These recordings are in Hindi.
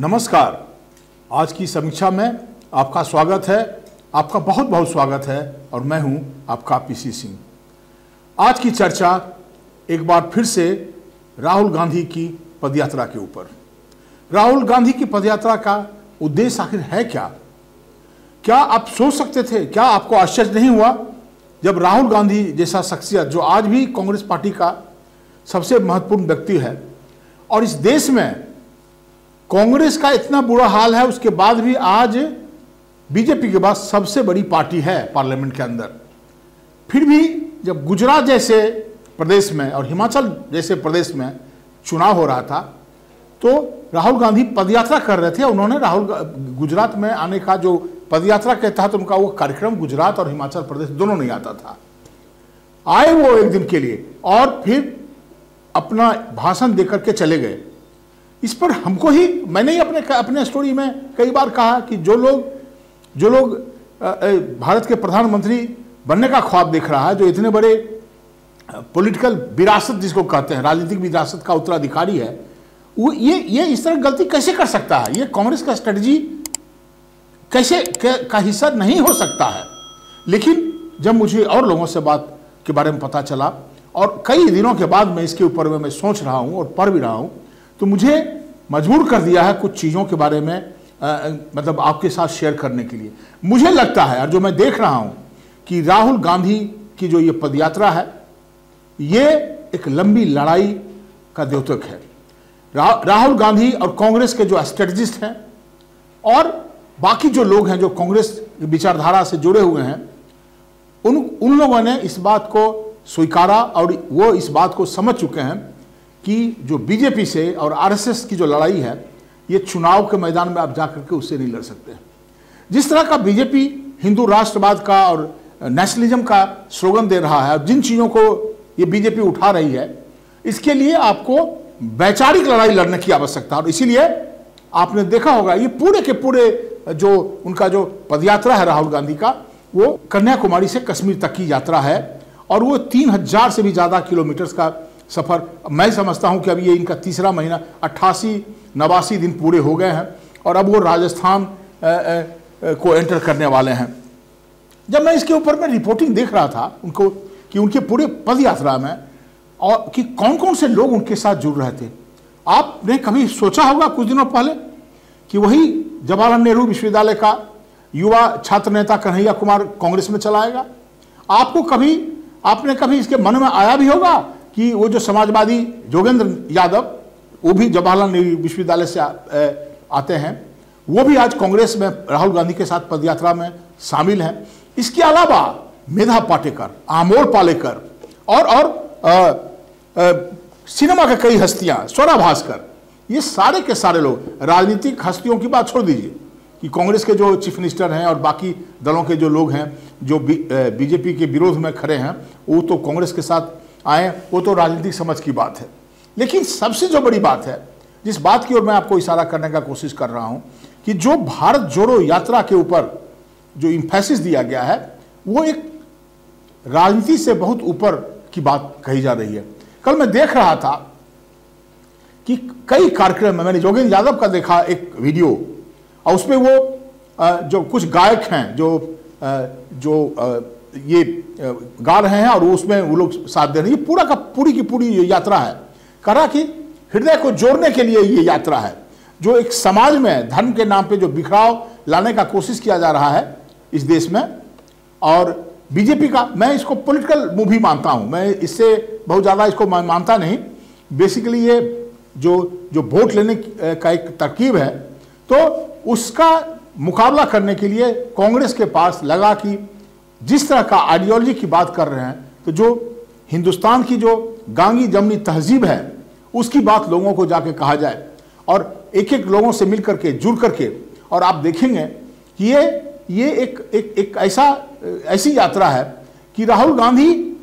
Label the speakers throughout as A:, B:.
A: नमस्कार। आज की समीक्षा में आपका स्वागत है, आपका बहुत बहुत स्वागत है और मैं हूं आपका पीसी सिंह। आज की चर्चा एक बार फिर से राहुल गांधी की पदयात्रा के ऊपर। राहुल गांधी की पदयात्रा का उद्देश्य आखिर है क्या? क्या आप सोच सकते थे, क्या आपको आश्चर्य नहीं हुआ जब राहुल गांधी जैसा शख्सियत जो आज भी कांग्रेस पार्टी का सबसे महत्वपूर्ण व्यक्ति है और इस देश में कांग्रेस का इतना बुरा हाल है, उसके बाद भी आज बीजेपी के बाद सबसे बड़ी पार्टी है पार्लियामेंट के अंदर, फिर भी जब गुजरात जैसे प्रदेश में और हिमाचल जैसे प्रदेश में चुनाव हो रहा था तो राहुल गांधी पदयात्रा कर रहे थे। उन्होंने गुजरात में आने का जो पदयात्रा के तहत उनका वो कार्यक्रम गुजरात और हिमाचल प्रदेश दोनों नहीं आता था। आए वो एक दिन के लिए और फिर अपना भाषण देकर के चले गए। इस पर हमको ही, मैंने ही अपने स्टोरी में कई बार कहा कि जो लोग भारत के प्रधानमंत्री बनने का ख्वाब देख रहा है, जो इतने बड़े पॉलिटिकल विरासत जिसको कहते हैं, राजनीतिक विरासत का उत्तराधिकारी है, वो ये इस तरह गलती कैसे कर सकता है? ये कांग्रेस का स्ट्रेटजी कैसे का हिस्सा नहीं हो सकता है। लेकिन जब मुझे और लोगों से बात के बारे में पता चला और कई दिनों के बाद मैं इसके ऊपर मैं सोच रहा हूँ और पढ़ भी रहा हूँ, तो मुझे मजबूर कर दिया है कुछ चीज़ों के बारे में मतलब आपके साथ शेयर करने के लिए। मुझे लगता है और जो मैं देख रहा हूँ कि राहुल गांधी की जो ये पदयात्रा है ये एक लंबी लड़ाई का द्योतक है। राहुल गांधी और कांग्रेस के जो स्ट्रेटजिस्ट हैं और बाकी जो लोग हैं जो कांग्रेस विचारधारा से जुड़े हुए हैं, उन लोगों ने इस बात को स्वीकारा और वो इस बात को समझ चुके हैं कि जो बीजेपी से और आरएसएस की जो लड़ाई है ये चुनाव के मैदान में आप जाकर के उससे नहीं लड़ सकते। जिस तरह का बीजेपी हिंदू राष्ट्रवाद का और नेशनलिज्म का स्लोगन दे रहा है और जिन चीज़ों को ये बीजेपी उठा रही है, इसके लिए आपको वैचारिक लड़ाई लड़ने की आवश्यकता है। और इसीलिए आपने देखा होगा ये पूरे के पूरे जो उनका जो पदयात्रा है राहुल गांधी का, वो कन्याकुमारी से कश्मीर तक की यात्रा है और वो 3000 से भी ज़्यादा किलोमीटर का सफ़र। मैं समझता हूं कि अभी ये इनका तीसरा महीना, 88-89 दिन पूरे हो गए हैं और अब वो राजस्थान को एंटर करने वाले हैं। जब मैं इसके ऊपर में रिपोर्टिंग देख रहा था उनको कि उनके पूरे पद यात्रा में और कि कौन कौन से लोग उनके साथ जुड़ रहे थे, आपने कभी सोचा होगा कुछ दिनों पहले कि वही जवाहरलाल नेहरू विश्वविद्यालय का युवा छात्र नेता कन्हैया कुमार कांग्रेस में चला आएगा? आपने कभी इसके मन में आया भी होगा कि वो जो समाजवादी जोगेंद्र यादव, वो भी जवाहरलाल नेहरू विश्वविद्यालय से आते हैं, वो भी आज कांग्रेस में राहुल गांधी के साथ पदयात्रा में शामिल हैं। इसके अलावा मेधा पाटेकर, आमोल पालेकर और सिनेमा के कई हस्तियां, स्वरा भास्कर, ये सारे के सारे लोग, राजनीतिक हस्तियों की बात छोड़ दीजिए कि कांग्रेस के जो चीफ मिनिस्टर हैं और बाकी दलों के जो लोग हैं जो बीजेपी के विरोध में खड़े हैं, वो तो कांग्रेस के साथ आए, वो तो राजनीतिक समझ की बात है। लेकिन सबसे जो बड़ी बात है, जिस बात की ओर मैं आपको इशारा करने का कोशिश कर रहा हूं, कि जो भारत जोड़ो यात्रा के ऊपर जो इम्फेसिस दिया गया है वो एक राजनीति से बहुत ऊपर की बात कही जा रही है। कल मैं देख रहा था कि कई कार्यक्रम में मैंने जोगेंद्र यादव का देखा एक वीडियो और उसमें वो जो कुछ गायक हैं जो ये गा रहे हैं और उसमें वो लोग साथ दे रहे हैं। ये पूरी की पूरी यात्रा है, कहा कि हृदय को जोड़ने के लिए ये यात्रा है। जो एक समाज में धर्म के नाम पे जो बिखराव लाने का कोशिश किया जा रहा है इस देश में, और बीजेपी का, मैं इसको पॉलिटिकल मूव ही मानता हूं, मैं इससे बहुत ज़्यादा इसको मानता नहीं। बेसिकली ये जो वोट लेने का एक तरकीब है, तो उसका मुकाबला करने के लिए कांग्रेस के पास लगा कि जिस तरह का आइडियोलॉजी की बात कर रहे हैं, तो जो हिंदुस्तान की जो गांगी जमनी तहजीब है उसकी बात लोगों को जाके कहा जाए और एक एक लोगों से मिल करके जुड़ करके, और आप देखेंगे कि ये एक ऐसी यात्रा है कि राहुल गांधी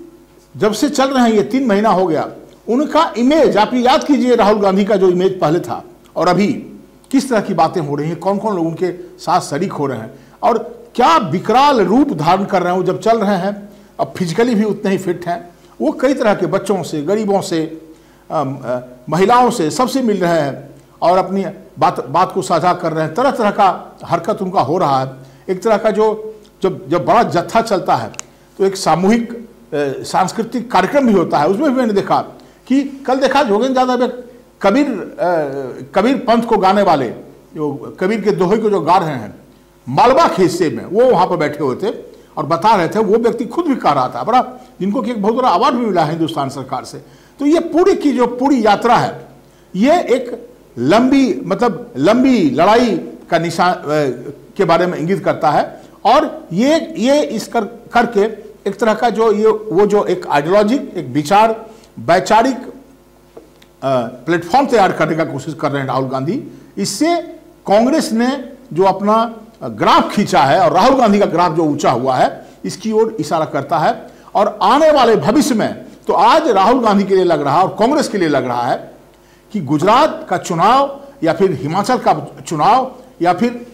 A: जब से चल रहे हैं, ये 3 महीना हो गया, उनका इमेज, आप याद कीजिए राहुल गांधी का जो इमेज पहले था और अभी किस तरह की बातें हो रही हैं, कौन कौन लोग उनके साथ शरीक हो रहे हैं और क्या विकराल रूप धारण कर रहे हैं। वो जब चल रहे हैं, अब फिजिकली भी उतने ही फिट हैं, वो कई तरह के बच्चों से, गरीबों से, महिलाओं से, सबसे मिल रहे हैं और अपनी बात को साझा कर रहे हैं, तरह तरह का हरकत उनका हो रहा है। एक तरह का जब बड़ा जत्था चलता है तो एक सामूहिक सांस्कृतिक कार्यक्रम भी होता है। उसमें भी मैंने देखा कि कल देखा जोगेंद्र यादव एक कबीर पंथ को गाने वाले, जो कबीर के दोहे को जो गा रहे हैं, मालवा के हिस्से में वो वहां पर बैठे हुए थे और बता रहे थे। वो व्यक्ति खुद भी कह रहा था, बड़ा जिनको कि एक बहुत बड़ा अवार्ड भी मिला है हिंदुस्तान सरकार से। तो ये पूरी की जो पूरी यात्रा है, ये एक लंबी लड़ाई का निशान के बारे में इंगित करता है। और ये इस करके एक तरह का जो एक आइडियोलॉजिक, एक वैचारिक प्लेटफॉर्म तैयार करने का कोशिश कर रहे हैं राहुल गांधी। इससे कांग्रेस ने जो अपना ग्राफ खींचा है और राहुल गांधी का ग्राफ जो ऊंचा हुआ है, इसकी ओर इशारा करता है। और आने वाले भविष्य में तो आज राहुल गांधी के लिए लग रहा है और कांग्रेस के लिए लग रहा है कि गुजरात का चुनाव या फिर हिमाचल का चुनाव या फिर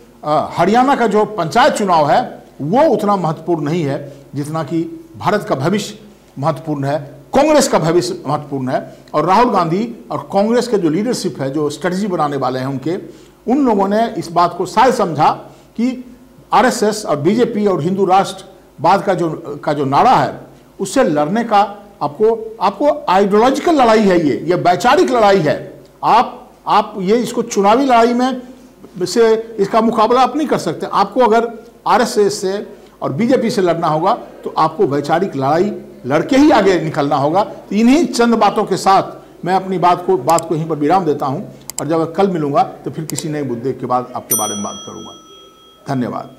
A: हरियाणा का जो पंचायत चुनाव है, वो उतना महत्वपूर्ण नहीं है जितना कि भारत का भविष्य महत्वपूर्ण है, कांग्रेस का भविष्य महत्वपूर्ण है। और राहुल गांधी और कांग्रेस के जो लीडरशिप है, जो स्ट्रेटजी बनाने वाले हैं उन लोगों ने इस बात को शायद समझा कि आरएसएस और बीजेपी और हिंदू राष्ट्रवाद का जो नारा है, उससे लड़ने का आपको आइडियोलॉजिकल लड़ाई है, ये वैचारिक लड़ाई है। आप ये इसको चुनावी लड़ाई में से इसका मुकाबला आप नहीं कर सकते। आपको अगर आरएसएस से और बीजेपी से लड़ना होगा तो आपको वैचारिक लड़ाई लड़के ही आगे निकलना होगा। तो इन्हीं चंद बातों के साथ मैं अपनी बात को यहीं पर विराम देता हूं और जब कल मिलूंगा तो फिर किसी नए मुद्दे के बाद आपके बारे में बात करूंगा। धन्यवाद।